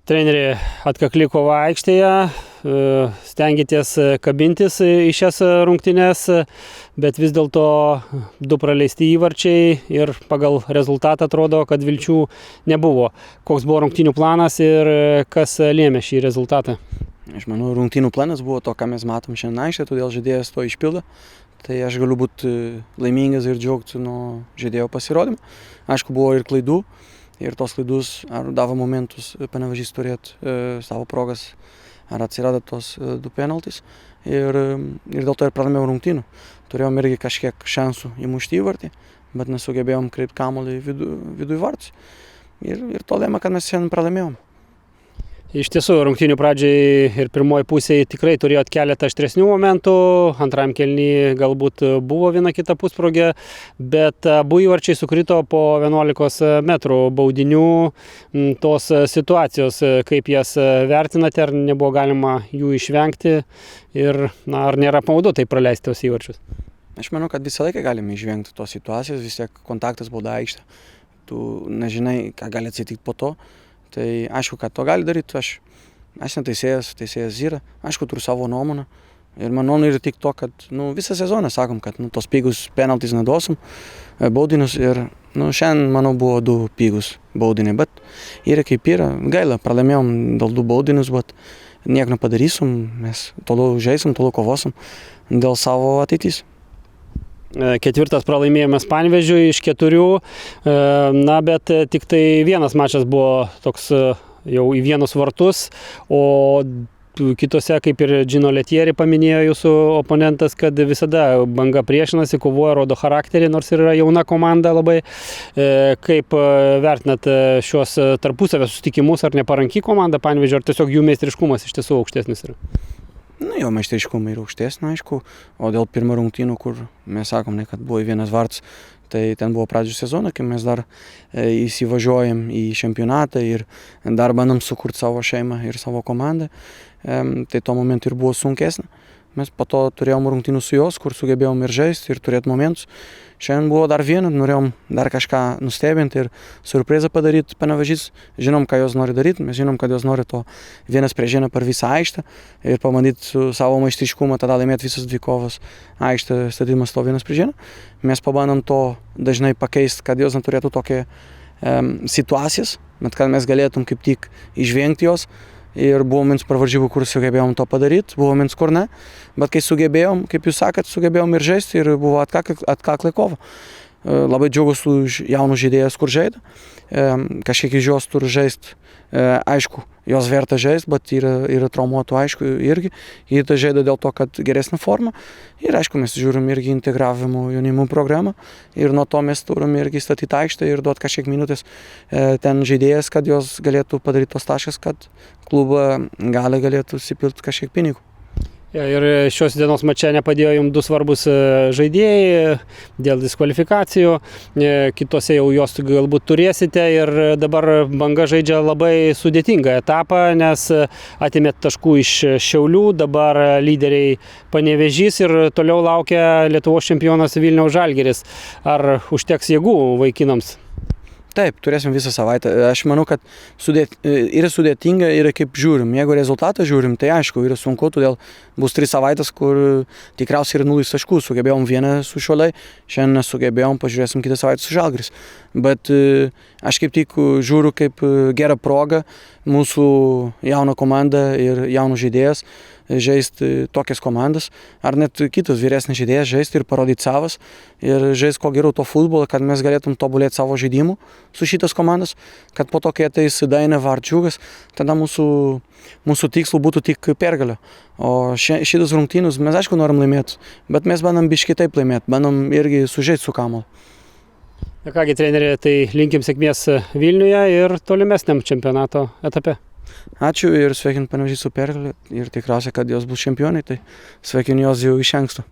Treneri, atkakli kova aikštėje, stengiatės kabintis į šias rungtynes, bet vis dėlto 2 praleisti įvarčiai ir pagal rezultatą atrodo, kad vilčių nebuvo. Koks buvo rungtynių planas ir kas lėmė šį rezultatą? Aš manau, rungtynių planas buvo to, ką mes matom šiandien aikštėje, todėl žaidėjas to išpildo. Tai aš galiu būti laimingas ir džiaugtis nuo žaidėjo pasirodymų. Aišku, buvo ir klaidų. Ir tos klaidus ar davo momentus Panevėžys turėti savo progas, ar atsirado tos 2 penaltys. Ir dėl to ir pralaimėjau rungtynių. Turėjom irgi kažkiek šansų įmušti įvartį, bet nesugebėjom kreipti kamuolį vidų į vartus. Ir to lėmė, kad mes šiandien pralaimėjom. Iš tiesų, rungtynių pradžiai ir pirmoji pusėje tikrai turėjot keletą aštresnių momentų, antram kėliny galbūt buvo viena kita pusprogė, bet abu įvarčiai sukrito po 11 metrų baudinių. Tos situacijos, kaip jas vertinate, ar nebuvo galima jų išvengti ir ar nėra apmaudu taip praleisti tos įvarčius? Aš manau, kad visą laiką galime išvengti tos situacijos, vis tiek kontaktas bauda aikštė. Tu nežinai, ką gali atsitikti po to. Tai aišku, kad to gali daryti, aš neteisėjas, teisėjas yra, aišku, turiu savo nuomonę. Ir mano nuomonė yra tik to, kad visą sezoną sakom, kad tos pigus penaltys neduosim, baudinius. Ir šiandien, manau, buvo 2 pigus baudiniai, bet yra kaip yra. Gaila, pralaimėjom dėl 2 baudinius, bet nieko nepadarysim, mes toliau žaisim, toliau kovosim dėl savo ateitys. 4 pralaimėjimas Panevėžiui iš 4, bet tik tai vienas mačas buvo toks jau į vienus vartus, o kitose, kaip ir Gino Lettieri paminėjo jūsų oponentas, kad visada Banga priešinasi, kovoja, rodo charakterį, nors ir yra jauna komanda labai. Kaip vertinat šios tarpusavio susitikimus, ar neparanki komanda Panevėžio, ar tiesiog jų meistriškumas iš tiesų aukštesnis yra? Jo meistriškumai yra aukštesnė, aišku, o dėl pirmo rungtynių, kur mes sakom, kad buvo į vienas vartus, tai ten buvo pradžių sezoną, kai mes dar įsivažiuojam į čempionatą ir dar bandom sukurti savo šeimą ir savo komandą, tai tuo momentu ir buvo sunkesnė. Mes po to turėjom rungtynių su jos, kur sugebėjom ir žaisti, ir turėti momentus. Šiandien buvo dar viena, norėjom dar kažką nustebinti ir surprizą padaryti Panevėžys. Žinom, ką jos nori daryti, mes žinom, kad jos nori to 1-1 per visą aikštę ir pabandyti su savo meistriškumą tada laimėti visas 2 kovas aikštę statymas to 1-1. Mes pabandom to dažnai pakeisti, kad jos neturėtų tokią situacijas, bet kad mes galėtum kaip tik išvengti jos. Ir buvo mins per varžybų, kur sugebėjom to padaryti, buvo mins kur ne, bet kai sugebėjom, kaip jūs sakėt, sugebėjom ir žaisti ir buvo atkakli kova. Labai džiaugiuosi už jaunus žaidėjus, kur žaidė, kažkiek iš jos turi žaisti, aišku, jos verta žaisti, bet yra traumuotų, aišku, irgi. Jie tai žaidė dėl to, kad geresnė forma ir aišku, mes žiūrim irgi integravimo jaunimų programą ir nuo to mes turim irgi statyti aikštę ir duoti kažkiek minutės ten žaidėjas, kad jos galėtų padaryti tos taškas, kad klubą galėtų įsipilti kažkiek pinigų. Ir šios dienos mače nepadėjo jums 2 svarbus žaidėjai dėl diskvalifikacijų, kitose jau jos galbūt turėsite ir dabar Banga žaidžia labai sudėtingą etapą, nes atėmėt taškų iš Šiaulių, dabar lyderiai Panevėžys ir toliau laukia Lietuvos čempionas Vilniaus Žalgiris. Ar užteks jėgų vaikinams? Taip, turėsim visą savaitę. Aš manau, kad yra sudėtinga ir kaip žiūrim. Jeigu rezultatą žiūrim, tai aišku, yra sunku, todėl bus 3 savaitės, kur tikriausiai yra 0 taškų. Sugebėjom vieną su Šiauliai, šiandien nesugebėjom, pažiūrėsim kitą savaitę su Žalgiris. Bet aš kaip tik žiūriu kaip gerą progą mūsų jauną komandą ir jaunų žaidėjas žaisti tokias komandas, ar net kitas vyresnis žaidėjas žaisti ir parodyti savas ir žaisti kuo geriau to futbolą, kad mes galėtum tobulėti savo žaidimu su šitas komandas, kad po to, kai ateis Daina Varčiukas, tada mūsų tikslu būtų tik pergalė. O šitas rungtynus mes aišku norim laimėti, bet mes bandom biškį taip laimėti, bandom irgi sužaisti su kamuoliu. Kągi, treneri, tai linkim sėkmės Vilniuje ir tolimesniam čempionato etape. Ačiū ir sveikinu Panevėžį su pergalė ir tikriausiai, kad jos bus čempionai, tai sveikinu jos jau iš anksto.